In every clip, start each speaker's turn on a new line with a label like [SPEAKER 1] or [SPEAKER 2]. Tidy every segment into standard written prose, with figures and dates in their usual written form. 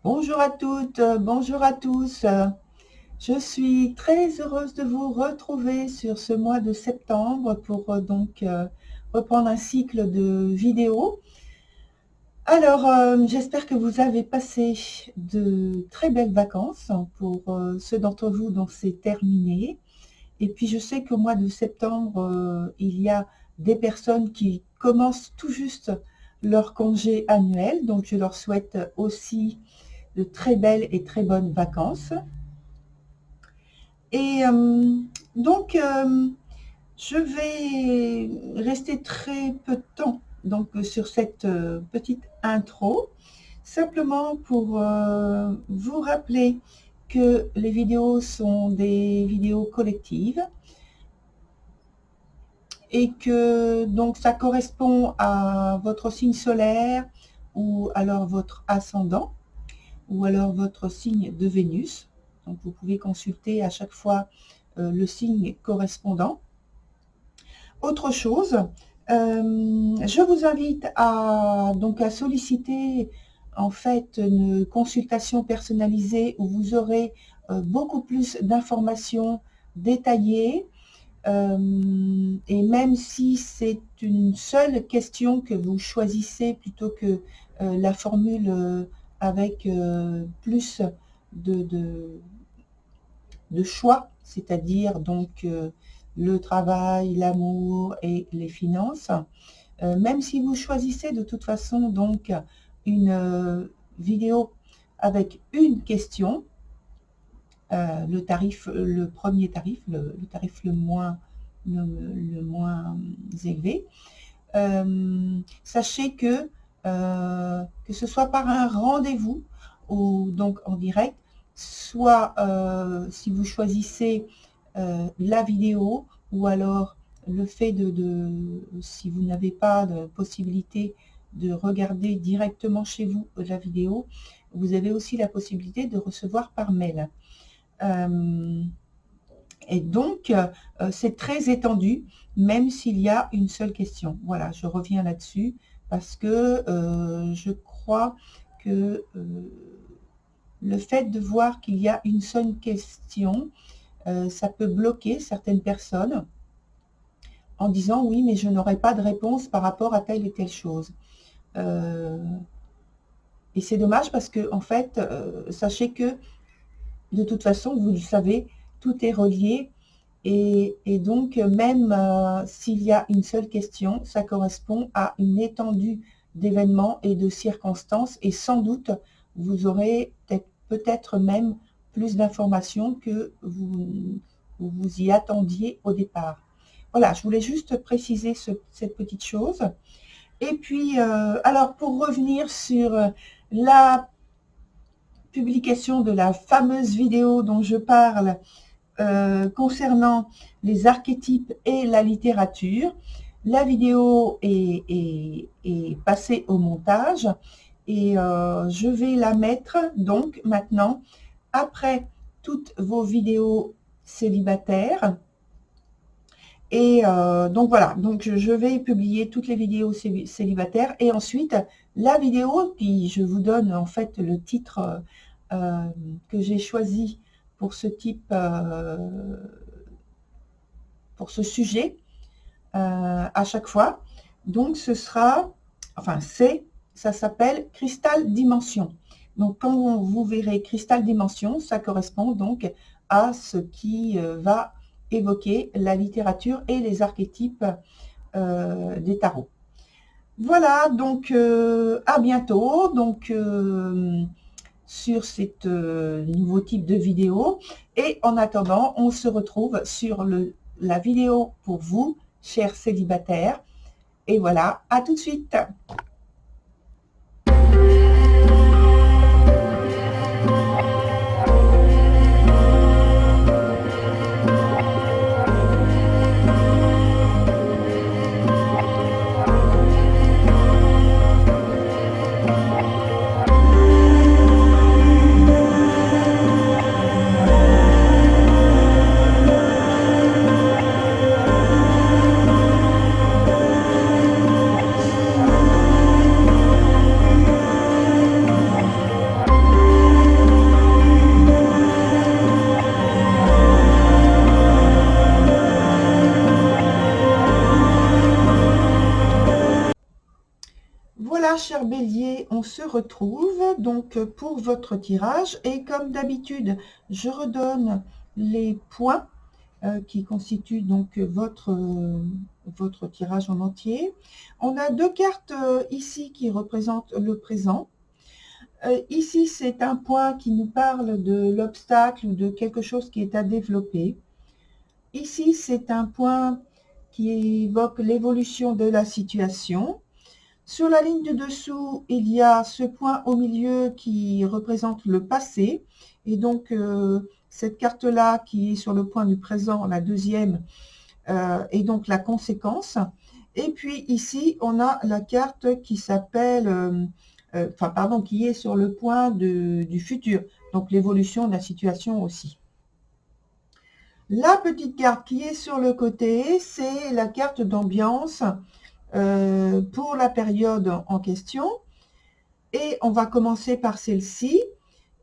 [SPEAKER 1] Bonjour à toutes, bonjour à tous. Je suis très heureuse de vous retrouver sur ce mois de septembre pour reprendre un cycle de vidéos. Alors, j'espère que vous avez passé de très belles vacances pour ceux d'entre vous dont c'est terminé. Et puis, je sais qu'au mois de septembre, il y a des personnes qui commencent tout juste leur congé annuel. Donc, je leur souhaite aussi de très belles et très bonnes vacances. Et je vais rester très peu de temps sur cette petite intro, simplement pour vous rappeler que les vidéos sont des vidéos collectives et que donc ça correspond à votre signe solaire ou alors votre ascendant ou alors votre signe de Vénus. Donc vous pouvez consulter à chaque fois le signe correspondant. Autre chose, je vous invite à solliciter en fait une consultation personnalisée où vous aurez beaucoup plus d'informations détaillées. Et même si c'est une seule question que vous choisissez plutôt que la formule avec plus de choix, c'est-à-dire le travail, l'amour et les finances. Même si vous choisissez de toute façon une vidéo avec une question, le premier tarif, le tarif le moins élevé, sachez que ce soit par un rendez-vous ou donc en direct, soit si vous choisissez la vidéo, ou alors le fait si vous n'avez pas de possibilité de regarder directement chez vous la vidéo, vous avez aussi la possibilité de recevoir par mail. Et donc, c'est très étendu, même s'il y a une seule question. Voilà, je reviens là-dessus parce que je crois que le fait de voir qu'il y a une seule question, ça peut bloquer certaines personnes en disant « oui, mais je n'aurai pas de réponse par rapport à telle et telle chose ». Et c'est dommage parce que, en fait, sachez que de toute façon, vous le savez, tout est relié. Et donc, même s'il y a une seule question, ça correspond à une étendue d'événements et de circonstances. Et sans doute, vous aurez peut-être même plus d'informations que vous y attendiez au départ. Voilà, je voulais juste préciser cette petite chose. Et puis, alors, pour revenir sur la publication de la fameuse vidéo dont je parle, concernant les archétypes et la littérature. La vidéo est passée au montage et je vais la mettre donc maintenant après toutes vos vidéos célibataires. Et donc voilà, donc je vais publier toutes les vidéos célibataires et ensuite la vidéo, puis je vous donne en fait le titre que j'ai choisi pour ce type, pour ce sujet à chaque fois. Donc ce sera, enfin ça s'appelle Cristal Dimension. Donc quand vous verrez Cristal Dimension, ça correspond donc à ce qui va évoquer la littérature et les archétypes des tarots. Voilà, donc à bientôt. Donc sur cette nouveau type de vidéo. Et en attendant, on se retrouve sur la vidéo pour vous, chers célibataires. Et voilà, à tout de suite. Voilà, cher Bélier, on se retrouve donc pour votre tirage et comme d'habitude, je redonne les points qui constituent donc votre tirage en entier. On a deux cartes ici qui représentent le présent. Ici, c'est un point qui nous parle de l'obstacle ou de quelque chose qui est à développer. Ici, c'est un point qui évoque l'évolution de la situation. Sur la ligne du dessous, il y a ce point au milieu qui représente le passé. Et donc, cette carte-là qui est sur le point du présent, la deuxième, est donc la conséquence. Et puis ici, on a la carte qui s'appelle, qui est sur le point du futur. Donc, l'évolution de la situation aussi. La petite carte qui est sur le côté, c'est la carte d'ambiance pour la période en question. Et on va commencer par celle-ci.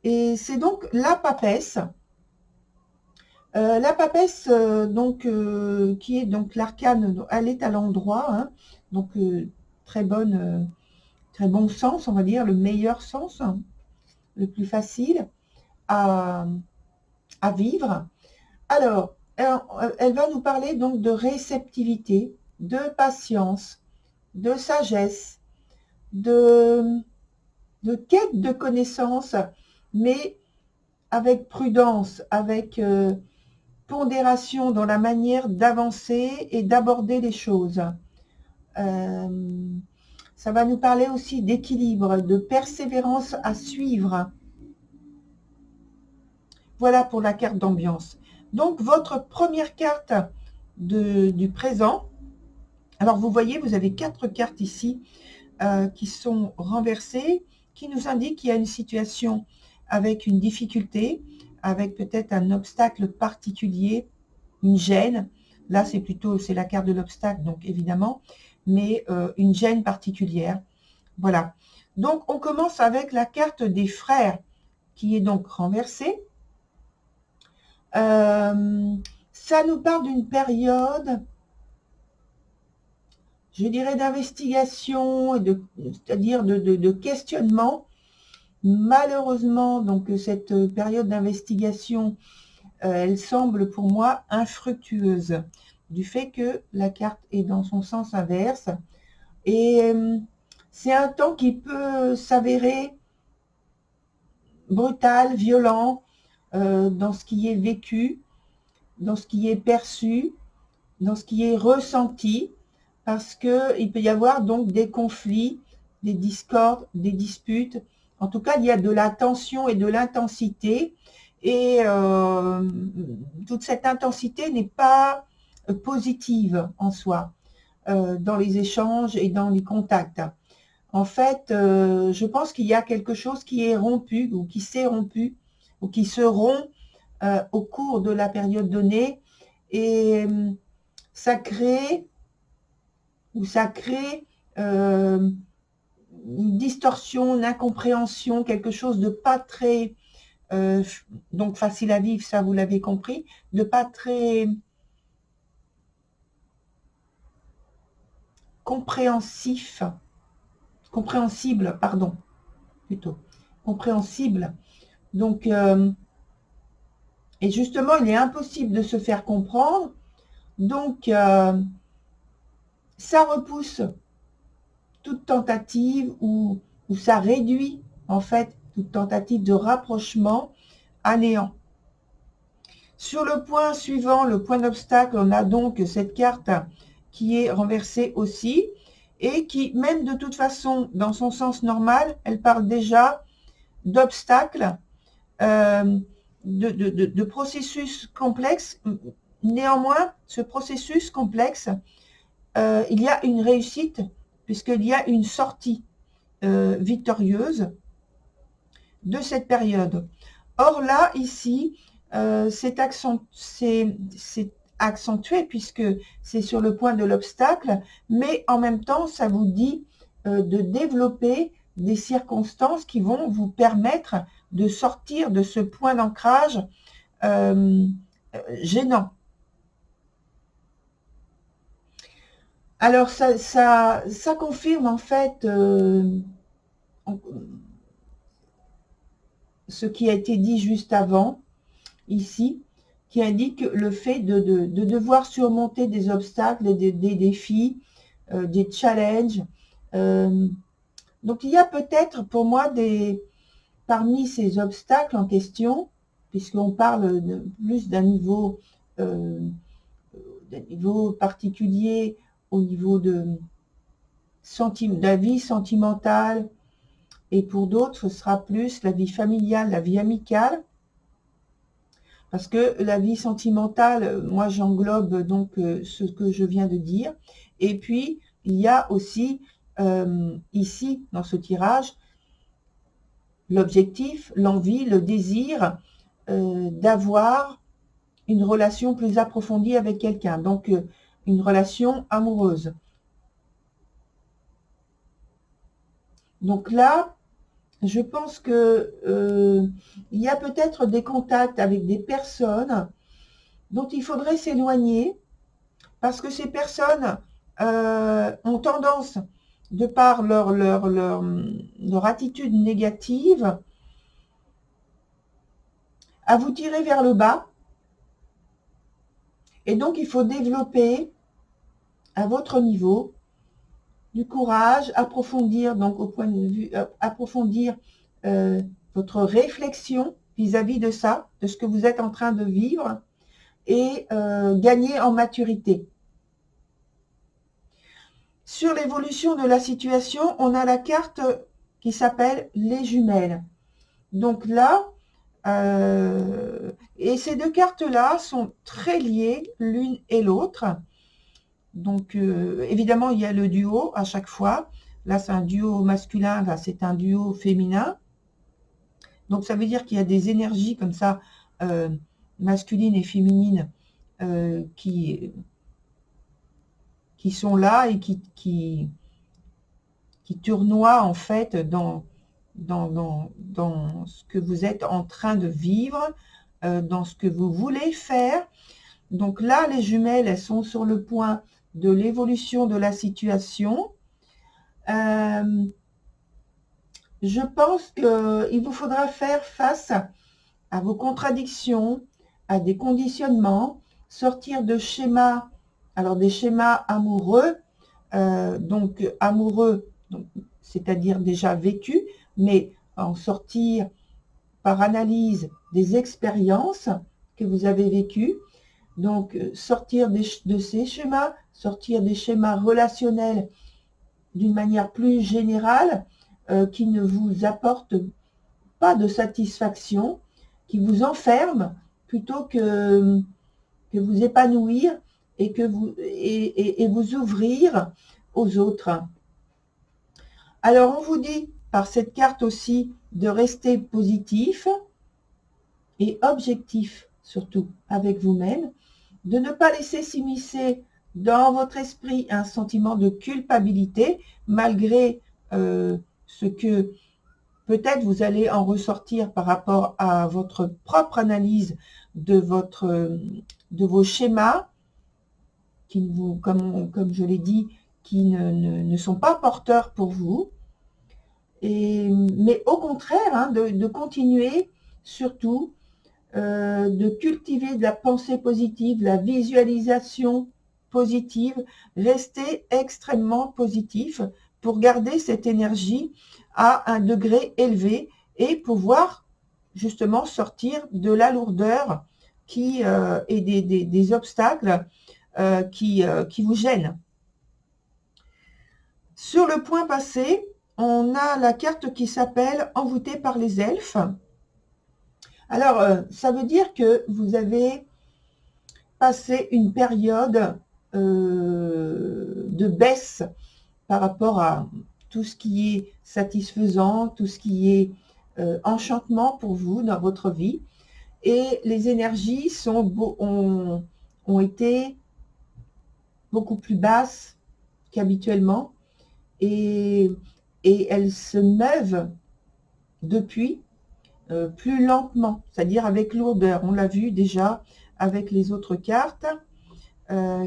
[SPEAKER 1] Et c'est donc la papesse. La papesse, qui est donc l'arcane, elle est à l'endroit. Hein, donc, très bon sens, on va dire, le meilleur sens, hein, le plus facile à vivre. Alors, elle va nous parler donc de réceptivité, de patience, de sagesse, de quête de connaissances, mais avec prudence, avec pondération dans la manière d'avancer et d'aborder les choses. Ça va nous parler aussi d'équilibre, de persévérance à suivre. Voilà pour la carte d'ambiance. Donc, votre première carte du présent. Alors, vous voyez, vous avez 4 cartes ici qui sont renversées, qui nous indiquent qu'il y a une situation avec une difficulté, avec peut-être un obstacle particulier, une gêne. Là, c'est la carte de l'obstacle, donc évidemment, mais une gêne particulière. Voilà. Donc, on commence avec la carte des frères, qui est donc renversée. Ça nous parle d'une période, je dirais, d'investigation, c'est-à-dire de questionnement. Malheureusement, donc cette période d'investigation, elle semble pour moi infructueuse, du fait que la carte est dans son sens inverse. Et c'est un temps qui peut s'avérer brutal, violent, dans ce qui est vécu, dans ce qui est perçu, dans ce qui est ressenti, parce qu'il peut y avoir donc des conflits, des discordes, des disputes. En tout cas, il y a de la tension et de l'intensité, et toute cette intensité n'est pas positive en soi, dans les échanges et dans les contacts. En fait, je pense qu'il y a quelque chose qui est rompu, ou qui s'est rompu, ou qui se rompt au cours de la période donnée, et ça crée une distorsion, une incompréhension, quelque chose de pas très donc facile à vivre, ça vous l'avez compris, de pas très compréhensible, pardon, plutôt, compréhensible. Donc, et justement, il est impossible de se faire comprendre. Donc, ça repousse toute tentative ou ça réduit, en fait, toute tentative de rapprochement à néant. Sur le point suivant, le point d'obstacle, on a donc cette carte qui est renversée aussi et qui, même de toute façon, dans son sens normal, elle parle déjà d'obstacles, de processus complexes. Néanmoins, ce processus complexe, il y a une réussite puisqu'il y a une sortie victorieuse de cette période. Or là, ici, c'est accentué puisque c'est sur le point de l'obstacle, mais en même temps, ça vous dit de développer des circonstances qui vont vous permettre de sortir de ce point d'ancrage gênant. Alors, ça confirme en fait ce qui a été dit juste avant, ici, qui indique le fait de devoir surmonter des obstacles, des défis, des challenges. Donc, il y a peut-être pour moi parmi ces obstacles en question, puisqu'on parle plus euh, d'un niveau particulier au niveau de la vie sentimentale, et pour d'autres, ce sera plus la vie familiale, la vie amicale, parce que la vie sentimentale, moi j'englobe donc ce que je viens de dire, et puis il y a aussi ici, dans ce tirage, l'objectif, l'envie, le désir d'avoir une relation plus approfondie avec quelqu'un, donc une relation amoureuse. Donc là, je pense que il y a peut-être des contacts avec des personnes dont il faudrait s'éloigner parce que ces personnes ont tendance, de par leur attitude négative, à vous tirer vers le bas. Et donc, il faut développer à votre niveau du courage, approfondir, donc au point de vue, approfondir votre réflexion vis-à-vis de ça, de ce que vous êtes en train de vivre, et gagner en maturité. Sur l'évolution de la situation, on a la carte qui s'appelle les jumelles. Donc là, et ces deux cartes-là sont très liées l'une et l'autre. Donc, évidemment, il y a le duo à chaque fois. Là, c'est un duo masculin, là, c'est un duo féminin. Donc, ça veut dire qu'il y a des énergies comme ça, masculines et féminines, qui sont là et qui tournoient, en fait, dans ce que vous êtes en train de vivre, dans ce que vous voulez faire. Donc là, les jumelles, elles sont sur le point de l'évolution de la situation. Je pense qu'il vous faudra faire face à vos contradictions, à des conditionnements, sortir de schémas, alors des schémas amoureux, donc amoureux, c'est-à-dire déjà vécu, mais en sortir par analyse des expériences que vous avez vécues. Donc, sortir de ces schémas, sortir des schémas relationnels d'une manière plus générale, qui ne vous apportent pas de satisfaction, qui vous enferment plutôt que vous épanouir et vous ouvrir aux autres. Alors, on vous dit par cette carte aussi de rester positif et objectif, surtout avec vous-même, de ne pas laisser s'immiscer dans votre esprit un sentiment de culpabilité, malgré ce que peut-être vous allez en ressortir par rapport à votre propre analyse de vos schémas, qui vous, comme je l'ai dit, qui ne sont pas porteurs pour vous. Mais au contraire, hein, de continuer surtout de cultiver de la pensée positive, de la visualisation positive, rester extrêmement positif pour garder cette énergie à un degré élevé et pouvoir justement sortir de la lourdeur et des obstacles qui vous gênent. Sur le point passé, on a la carte qui s'appelle « Envoûté par les elfes ». Alors, ça veut dire que vous avez passé une période de baisse par rapport à tout ce qui est satisfaisant, tout ce qui est enchantement pour vous dans votre vie. Et les énergies ont été beaucoup plus basses qu'habituellement. Et elles se meuvent depuis plus lentement, c'est-à-dire avec lourdeur. On l'a vu déjà avec les autres cartes.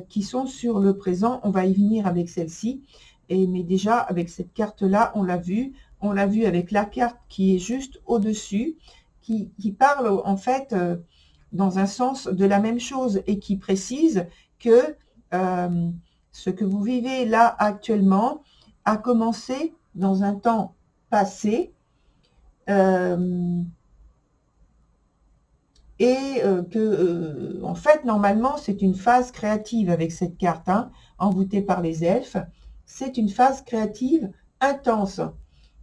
[SPEAKER 1] qui sont sur le présent. On va y venir avec celle-ci. Mais déjà, avec cette carte-là, on l'a vu. On l'a vu avec la carte qui est juste au-dessus, qui parle en fait dans un sens de la même chose et qui précise que ce que vous vivez là actuellement a commencé dans un temps passé que, en fait, normalement, c'est une phase créative avec cette carte, hein, envoûtée par les elfes. C'est une phase créative intense.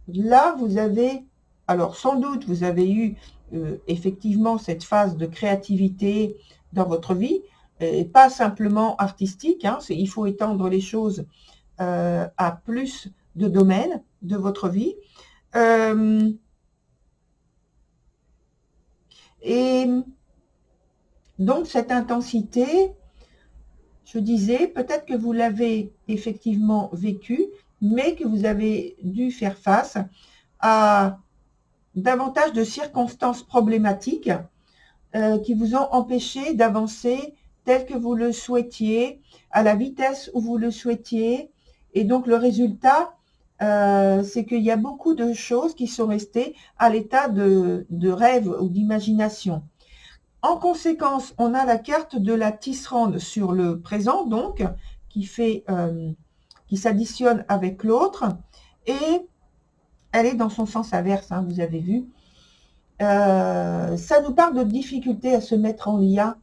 [SPEAKER 1] Là, vous avez, alors sans doute, vous avez eu effectivement cette phase de créativité dans votre vie, et pas simplement artistique, hein, il faut étendre les choses à plus de domaines de votre vie. Et donc, cette intensité, je disais, peut-être que vous l'avez effectivement vécue, mais que vous avez dû faire face à davantage de circonstances problématiques qui vous ont empêché d'avancer tel que vous le souhaitiez, à la vitesse où vous le souhaitiez. Et donc, le résultat, c'est qu'il y a beaucoup de choses qui sont restées à l'état de rêve ou d'imagination. En conséquence, on a la carte de la tisserande sur le présent, donc, qui s'additionne avec l'autre, et elle est dans son sens inverse, hein, vous avez vu. Ça nous parle de difficulté à se mettre en lien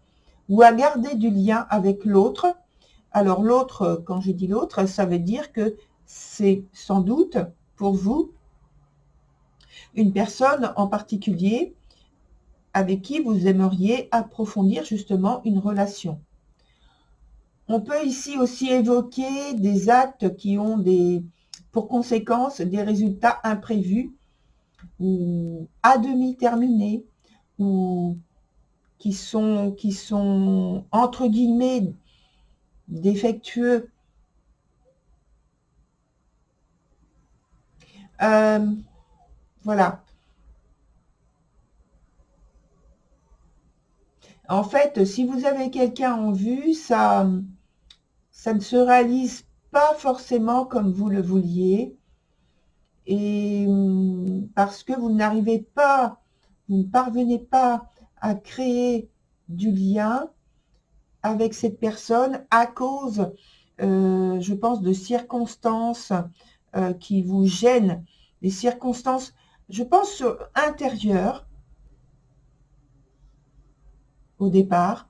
[SPEAKER 1] ou à garder du lien avec l'autre. Alors l'autre, quand je dis l'autre, ça veut dire que c'est sans doute pour vous une personne en particulier avec qui vous aimeriez approfondir justement une relation. On peut ici aussi évoquer des actes qui ont pour conséquence des résultats imprévus ou à demi terminés ou qui sont entre guillemets défectueux. Voilà. En fait, si vous avez quelqu'un en vue, ça ne se réalise pas forcément comme vous le vouliez. Et parce que vous n'arrivez pas, vous ne parvenez pas à créer du lien avec cette personne à cause, je pense, de circonstances qui vous gênent, des circonstances, je pense, intérieures au départ.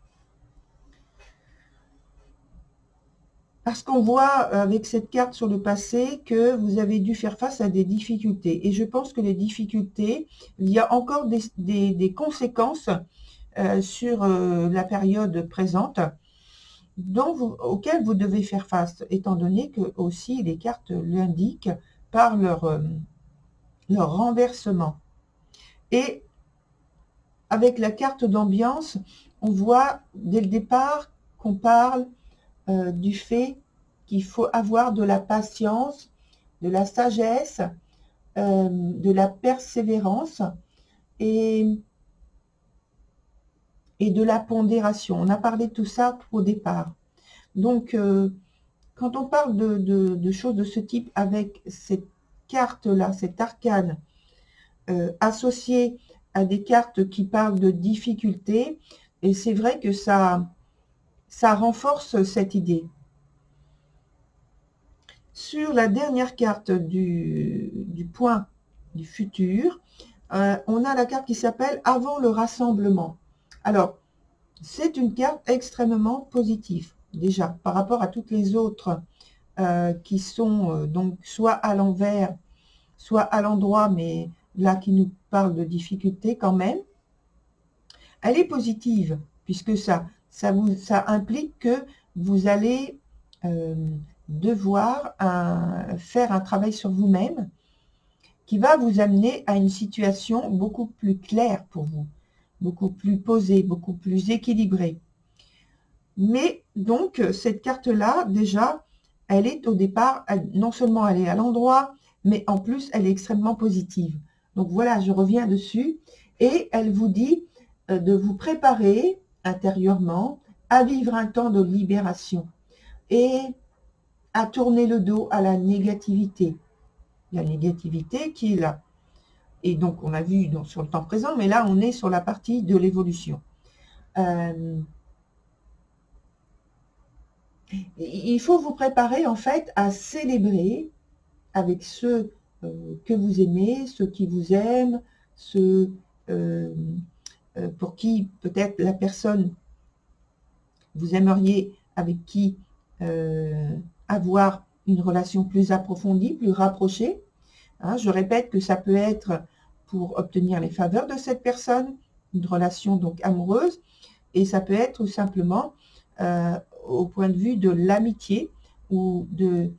[SPEAKER 1] Parce qu'on voit avec cette carte sur le passé que vous avez dû faire face à des difficultés. Et je pense que les difficultés, il y a encore des conséquences sur la période présente auxquelles vous devez faire face, étant donné que aussi les cartes l'indiquent par leur renversement. Et avec la carte d'ambiance, on voit dès le départ qu'on parle du fait qu'il faut avoir de la patience, de la sagesse, de la persévérance et de la pondération. On a parlé de tout ça au départ. Donc, quand on parle de choses de ce type avec cette carte-là, cet arcane, associé à des cartes qui parlent de difficultés, et c'est vrai que ça renforce cette idée. Sur la dernière carte du point du futur, on a la carte qui s'appelle « Avant le rassemblement ». Alors, c'est une carte extrêmement positive, déjà, par rapport à toutes les autres qui sont donc soit à l'envers, soit à l'endroit, mais là qui nous parle de difficultés quand même. Elle est positive, puisque ça implique que vous allez devoir faire un travail sur vous-même qui va vous amener à une situation beaucoup plus claire pour vous, beaucoup plus posée, beaucoup plus équilibrée. Mais donc, cette carte-là, déjà, elle est au départ, non seulement elle est à l'endroit, mais en plus, elle est extrêmement positive. Donc voilà, je reviens dessus. Et elle vous dit de vous préparer intérieurement à vivre un temps de libération et à tourner le dos à la négativité. La négativité qui est là. Et donc, on a vu sur le temps présent, mais là, on est sur la partie de l'évolution. Il faut vous préparer, en fait, à célébrer avec ceux que vous aimez, ceux qui vous aiment, ceux pour qui peut-être la personne vous aimeriez, avec qui avoir une relation plus approfondie, plus rapprochée. Hein, je répète que ça peut être pour obtenir les faveurs de cette personne, une relation donc amoureuse, et ça peut être simplement au point de vue de l'amitié ou d'une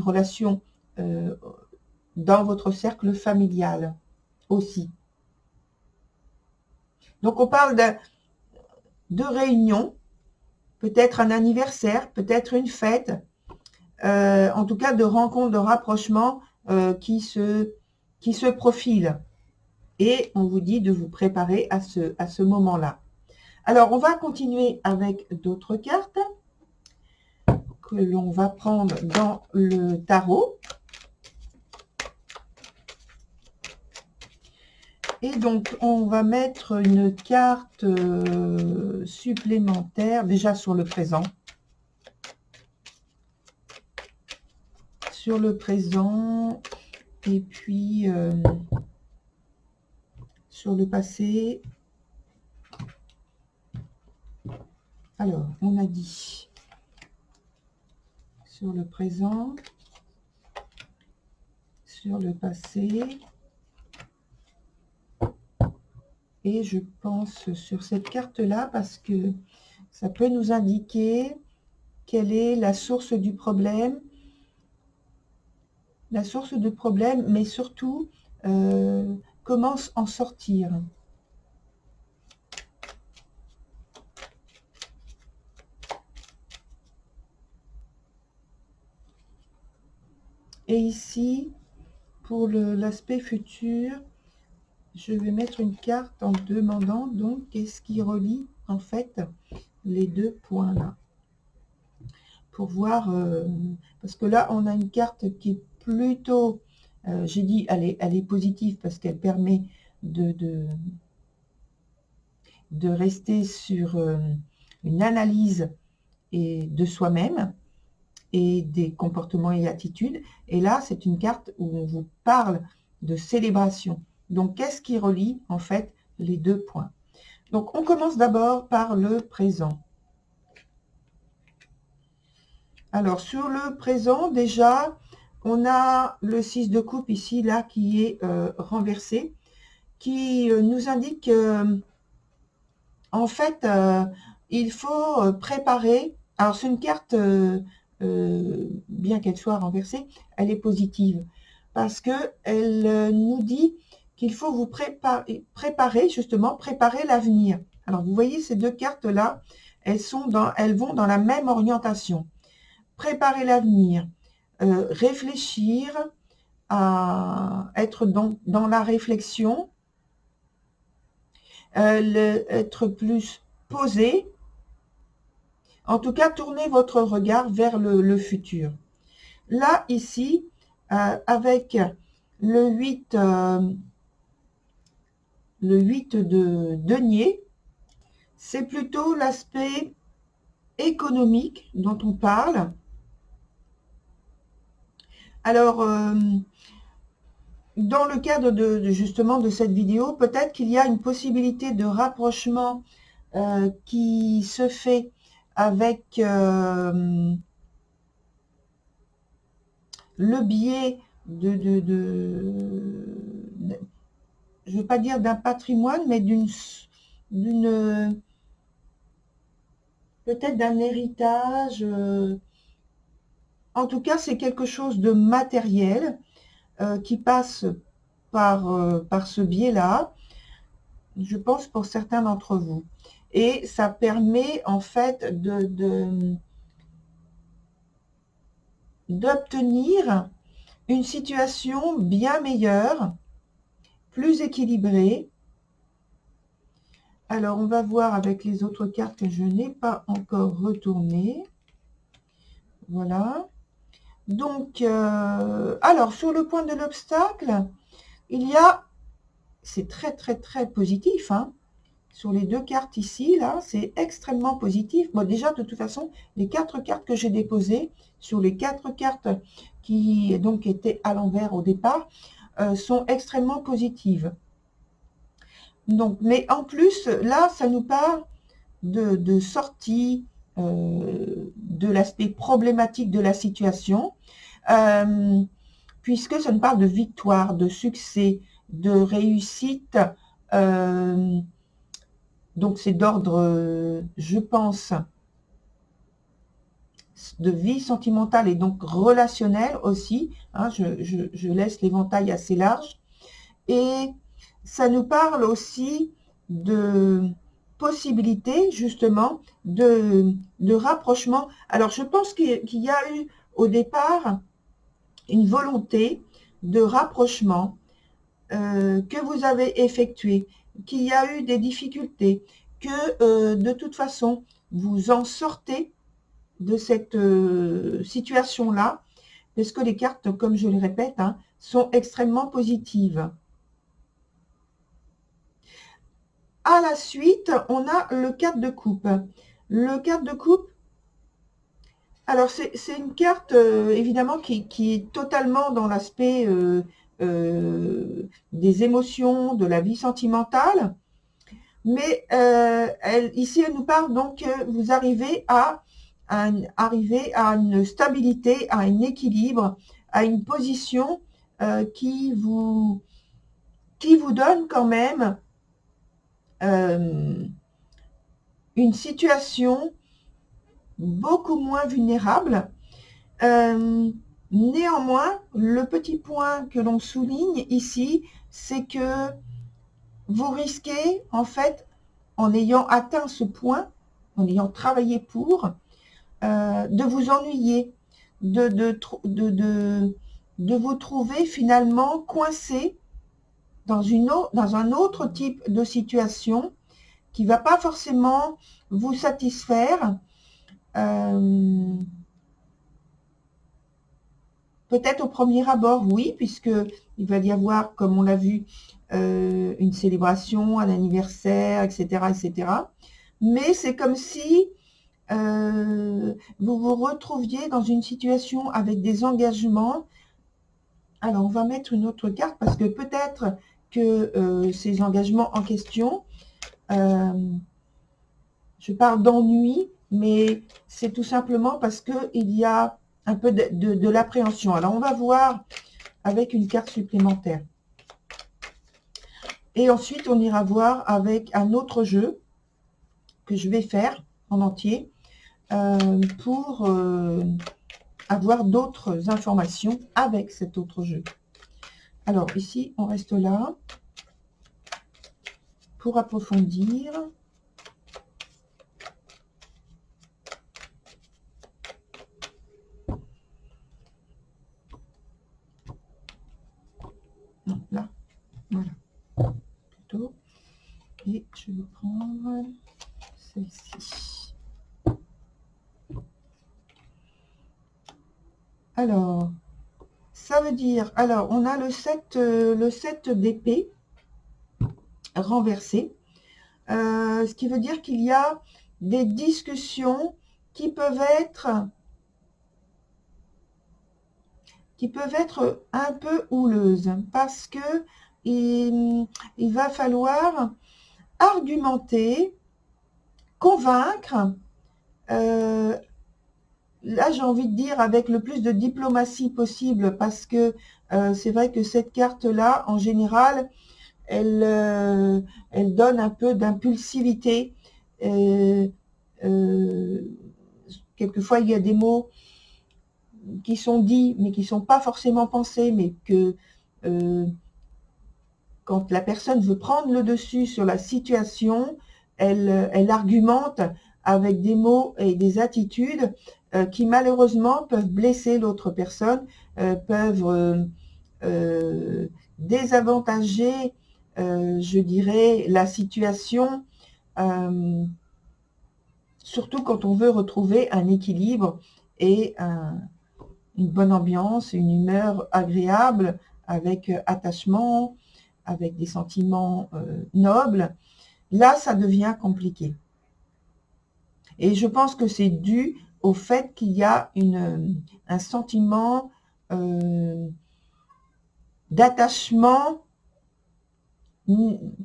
[SPEAKER 1] relation dans votre cercle familial aussi. Donc on parle de réunion, peut-être un anniversaire, peut-être une fête, en tout cas de rencontres, de rapprochements qui se profilent. Et on vous dit de vous préparer à ce moment-là. Alors, on va continuer avec d'autres cartes que l'on va prendre dans le tarot. Et donc, on va mettre une carte supplémentaire, déjà sur le présent. Sur le présent, et puis sur le passé. Alors, on a dit sur le présent, sur le passé, et je pense sur cette carte-là parce que ça peut nous indiquer quelle est la source du problème, mais surtout comment en sortir. Et ici, pour l'aspect futur, je vais mettre une carte en demandant donc qu'est-ce qui relie en fait les deux points là. Pour voir, parce que là on a une carte qui est plutôt, j'ai dit elle est positive parce qu'elle permet de rester sur une analyse et de soi-même et des comportements et attitudes. Et là c'est une carte où on vous parle de célébration. Donc, qu'est-ce qui relie, en fait, les deux points? Donc, on commence d'abord par le présent. Alors, sur le présent, déjà, on a le 6 de coupe ici, là, qui est renversé, qui nous indique en fait, il faut préparer. Alors, c'est une carte, bien qu'elle soit renversée, elle est positive, parce qu'elle nous dit qu'il faut vous préparer, justement, préparer l'avenir. Alors, vous voyez ces deux cartes-là, elles vont dans la même orientation. Préparer l'avenir, réfléchir, à être dans la réflexion, être plus posé. En tout cas, tournez votre regard vers le futur. Là, ici, avec le 8 de denier, c'est plutôt l'aspect économique dont on parle. Alors, dans le cadre justement de cette vidéo, peut-être qu'il y a une possibilité de rapprochement qui se fait avec le biais je ne veux pas dire d'un patrimoine, mais peut-être d'un héritage. En tout cas, c'est quelque chose de matériel qui passe par ce biais-là, je pense pour certains d'entre vous. Et ça permet en fait d'obtenir une situation bien meilleure, plus équilibrée, Alors, on va voir avec les autres cartes que je n'ai pas encore retournées. Voilà. Donc, alors, sur le point de l'obstacle, il y a, c'est très, très, très positif, hein, sur les deux cartes ici, là, c'est extrêmement positif. Moi, déjà, de toute façon, les 4 cartes que j'ai déposées, sur les 4 cartes qui donc étaient à l'envers au départ, sont extrêmement positives. Donc, mais en plus, là, ça nous parle de sortie de l'aspect problématique de la situation, puisque ça nous parle de victoire, de succès, de réussite. Donc, c'est d'ordre, je pense, de vie sentimentale et donc relationnelle aussi. Hein, je laisse l'éventail assez large. Et ça nous parle aussi de possibilités, justement, de rapprochement. Alors, je pense qu'il y a eu au départ une volonté de rapprochement que vous avez effectué, qu'il y a eu des difficultés, que de toute façon, vous en sortez de cette situation-là, parce que les cartes, comme je le répète, hein, sont extrêmement positives. À la suite, on a le 4 de coupe. Le 4 de coupe, alors c'est une carte évidemment qui est totalement dans l'aspect des émotions, de la vie sentimentale, mais ici elle nous parle donc que vous arrivez à une stabilité, à un équilibre, à une position qui vous donne quand même une situation beaucoup moins vulnérable. Néanmoins, le petit point que l'on souligne ici, c'est que vous risquez, en fait, en ayant atteint ce point, en ayant travaillé pour, de vous ennuyer, de vous trouver finalement coincé dans un autre type de situation qui ne va pas forcément vous satisfaire. Peut-être au premier abord, oui, puisqu'il va y avoir, comme on l'a vu, une célébration, un anniversaire, etc. etc. Mais c'est comme si vous vous retrouviez dans une situation avec des engagements. Alors, on va mettre une autre carte parce que peut-être que ces engagements en question, je parle d'ennui, mais c'est tout simplement parce qu'il y a un peu de l'appréhension. Alors, on va voir avec une carte supplémentaire. Et ensuite, on ira voir avec un autre jeu que je vais faire en entier pour avoir d'autres informations avec cet autre jeu. Alors, ici, on reste là pour approfondir. Non, là, voilà. Plutôt. Et je vais prendre celle-ci. Alors, ça veut dire, alors, on a le 7 d'épée renversé, ce qui veut dire qu'il y a des discussions qui peuvent être un peu houleuses, parce que il va falloir argumenter, convaincre, là j'ai envie de dire avec le plus de diplomatie possible, parce que c'est vrai que cette carte-là, en général, elle donne un peu d'impulsivité. Quelquefois, il y a des mots qui sont dits, mais qui ne sont pas forcément pensés, mais que quand la personne veut prendre le dessus sur la situation, elle argumente avec des mots et des attitudes qui malheureusement peuvent blesser l'autre personne, peuvent désavantager, je dirais, la situation surtout quand on veut retrouver un équilibre et une bonne ambiance, une humeur agréable, avec attachement, avec des sentiments nobles. Là, ça devient compliqué. Et je pense que c'est dû au fait qu'il y a un sentiment d'attachement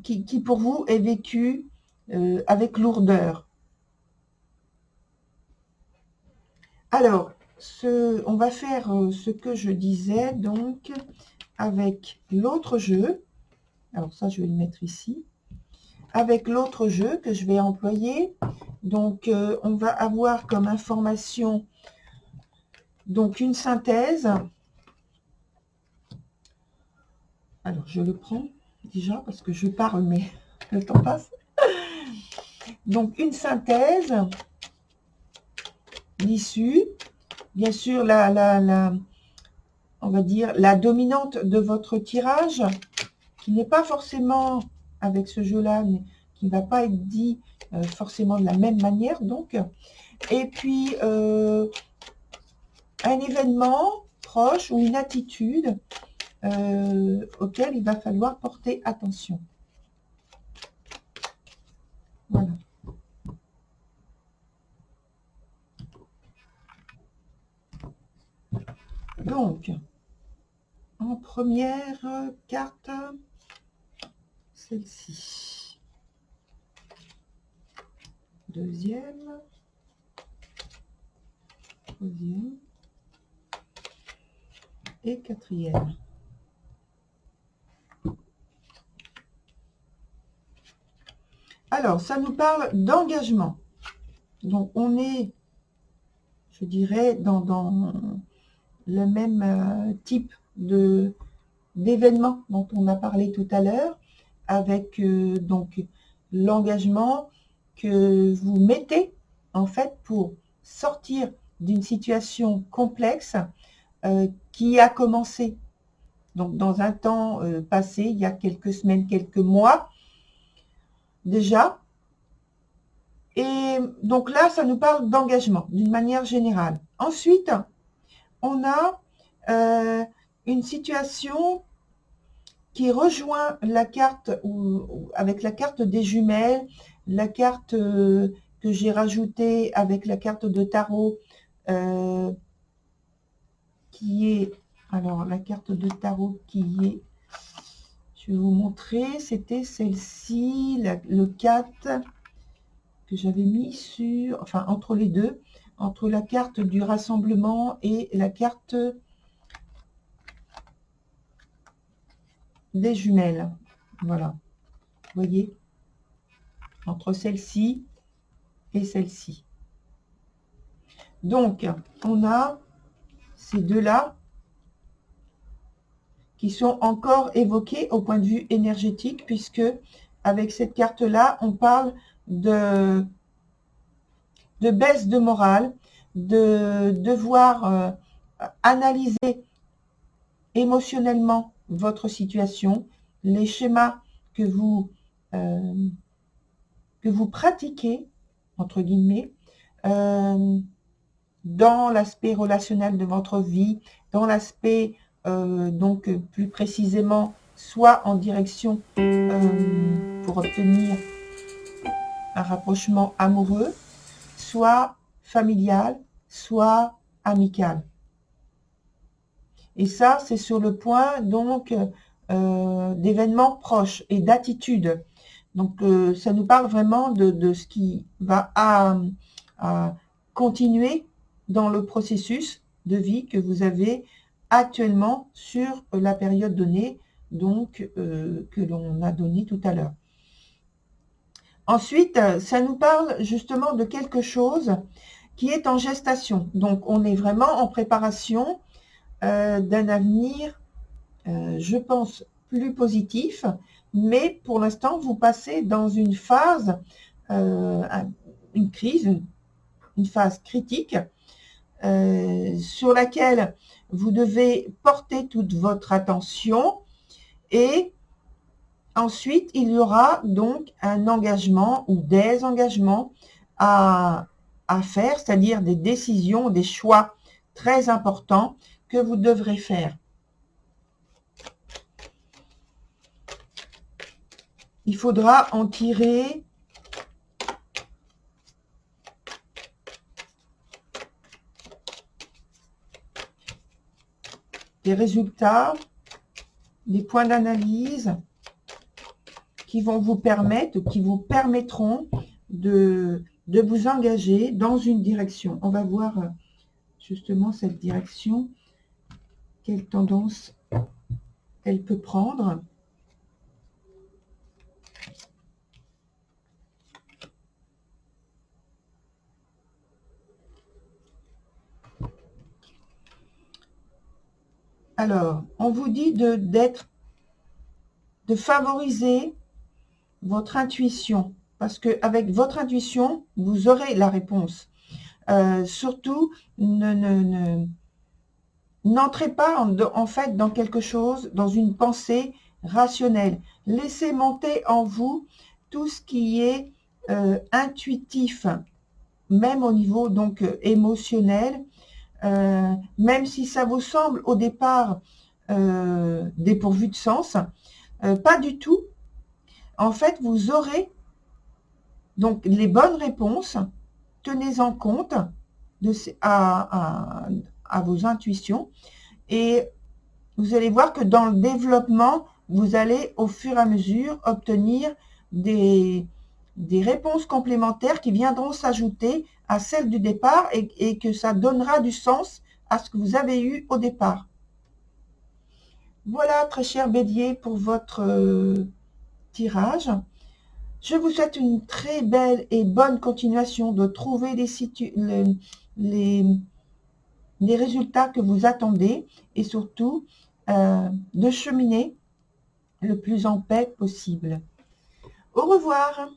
[SPEAKER 1] qui pour vous est vécu avec lourdeur. Alors, on va faire ce que je disais donc avec l'autre jeu. Alors ça, je vais le mettre ici. Avec l'autre jeu que je vais employer, donc on va avoir comme information donc une synthèse. Alors je le prends déjà parce que je parle mais le temps passe. Donc une synthèse, l'issue, bien sûr on va dire la dominante de votre tirage, qui n'est pas forcément avec ce jeu-là, mais qui ne va pas être dit forcément de la même manière. Donc, et puis un événement proche ou une attitude auquel il va falloir porter attention. Voilà. Donc, en première carte, celle-ci. Deuxième. Troisième. Et quatrième. Alors, ça nous parle d'engagement. Donc, on est, je dirais, dans le même type d'événement dont on a parlé tout à l'heure, avec donc l'engagement que vous mettez en fait pour sortir d'une situation complexe qui a commencé donc dans un temps passé, il y a quelques semaines, quelques mois déjà. Et donc là, ça nous parle d'engagement d'une manière générale. Ensuite, on a une situation qui rejoint la carte avec la carte des jumelles, la carte que j'ai rajoutée avec la carte de tarot qui est, alors la carte de tarot qui est, je vais vous montrer, c'était celle-ci, le 4 que j'avais mis sur, enfin entre les deux, entre la carte du rassemblement et la carte des jumelles. Voilà, vous voyez, entre celle-ci et celle-ci. Donc, on a ces deux-là qui sont encore évoqués au point de vue énergétique, puisque avec cette carte-là, on parle de baisse de morale, de devoir analyser émotionnellement votre situation, les schémas que vous pratiquez, entre guillemets, dans l'aspect relationnel de votre vie, dans l'aspect, donc plus précisément, soit en direction pour obtenir un rapprochement amoureux, soit familial, soit amical. Et ça, c'est sur le point donc d'événements proches et d'attitudes. Donc, ça nous parle vraiment de ce qui va à continuer dans le processus de vie que vous avez actuellement sur la période donnée, donc que l'on a donnée tout à l'heure. Ensuite, ça nous parle justement de quelque chose qui est en gestation. Donc, on est vraiment en préparation d'un avenir, je pense, plus positif, mais pour l'instant, vous passez dans une phase, une crise, une phase critique, sur laquelle vous devez porter toute votre attention et ensuite, il y aura donc un engagement ou des engagements à faire, c'est-à-dire des décisions, des choix très importants que vous devrez faire. Il faudra en tirer des résultats, des points d'analyse qui vont vous permettre, qui vous permettront de vous engager dans une direction. On va voir justement cette direction, quelle tendance elle peut prendre. Alors, on vous dit de favoriser votre intuition, parce qu'avec votre intuition, vous aurez la réponse. Surtout, n'entrez pas en fait dans quelque chose, dans une pensée rationnelle. Laissez monter en vous tout ce qui est intuitif, même au niveau donc émotionnel, même si ça vous semble au départ dépourvu de sens, pas du tout. En fait, vous aurez donc les bonnes réponses. Tenez-en compte à vos intuitions et vous allez voir que dans le développement, vous allez au fur et à mesure obtenir des réponses complémentaires qui viendront s'ajouter à celles du départ et que ça donnera du sens à ce que vous avez eu au départ. Voilà, très cher Bélier, pour votre tirage. Je vous souhaite une très belle et bonne continuation de trouver les résultats que vous attendez et surtout de cheminer le plus en paix possible. Au revoir.